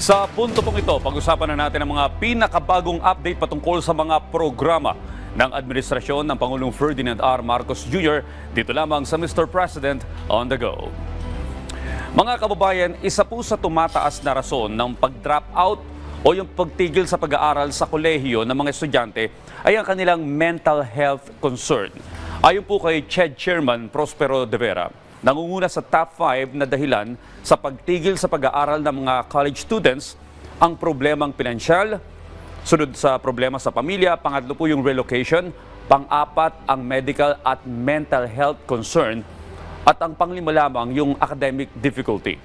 Sa punto pong ito, pag-usapan na natin ang mga pinakabagong update patungkol sa mga programa ng administrasyon ng Pangulong Ferdinand R. Marcos Jr. dito lamang sa Mr. President on the Go. Mga kababayan, isa po sa tumataas na rason ng pag-drop out o yung pagtigil sa pag-aaral sa kolehiyo ng mga estudyante ay ang kanilang mental health concern. Ayon po kay CHED Chairman Prospero De Vera, nangunguna sa top 5 na dahilan sa pagtigil sa pag-aaral ng mga college students ang problemang pinansyal, sunod sa problema sa pamilya, pangatlo po yung relocation, pang-apat ang medical at mental health concern, at ang panglima lamang yung academic difficulty.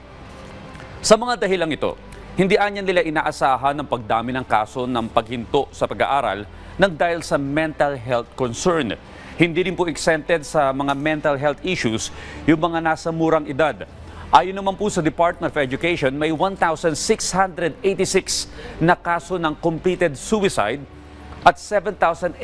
Sa mga dahilang ito, hindi anya nila inaasahan ng pagdami ng kaso ng paghinto sa pag-aaral nang dahil sa mental health concern. Hindi rin po exempted sa mga mental health issues yung mga nasa murang edad. Ayon naman po sa Department of Education, may 1,686 na kaso ng completed suicide at 7,892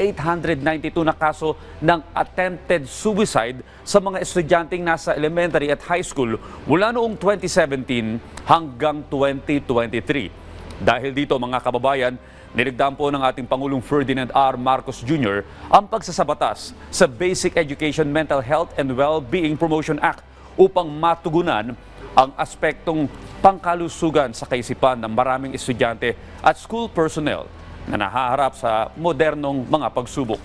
na kaso ng attempted suicide sa mga estudyanteng nasa elementary at high school mula noong 2017 hanggang 2023. Dahil dito mga kababayan, niligdaan po ng ating Pangulong Ferdinand R. Marcos Jr. ang pagsasabatas sa Basic Education Mental Health and Well-Being Promotion Act upang matugunan ang aspektong pangkalusugan sa kaisipan ng maraming estudyante at school personnel na nahaharap sa modernong mga pagsubok.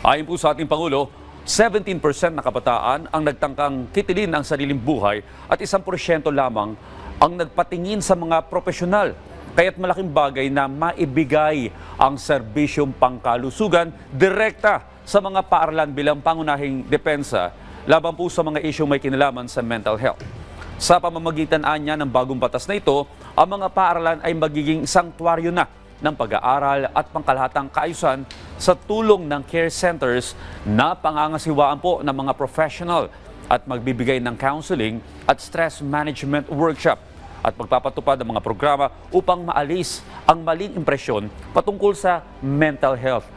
Ayon po sa ating Pangulo, 17% na kabataan ang nagtangkang kitilin ang sariling buhay at 1% lamang ang nagpatingin sa mga profesional. Kaya't malaking bagay na maibigay ang serbisyong pangkalusugan direkta sa mga paaralan bilang pangunahing depensa laban po sa mga isyong may kinalaman sa mental health. Sa pamamagitan anya ng bagong batas na ito, ang mga paaralan ay magiging sanktuaryo na ng pag-aaral at pangkalahatang kaayusan sa tulong ng care centers na pangangasiwaan po ng mga professional at magbibigay ng counseling at stress management workshop at magpapatupad ng mga programa upang maalis ang maling impresyon patungkol sa mental health.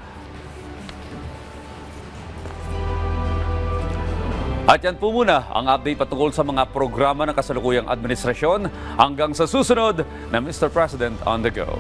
At yan po muna ang update patungkol sa mga programa ng kasalukuyang administrasyon hanggang sa susunod na Mr. President on the Go.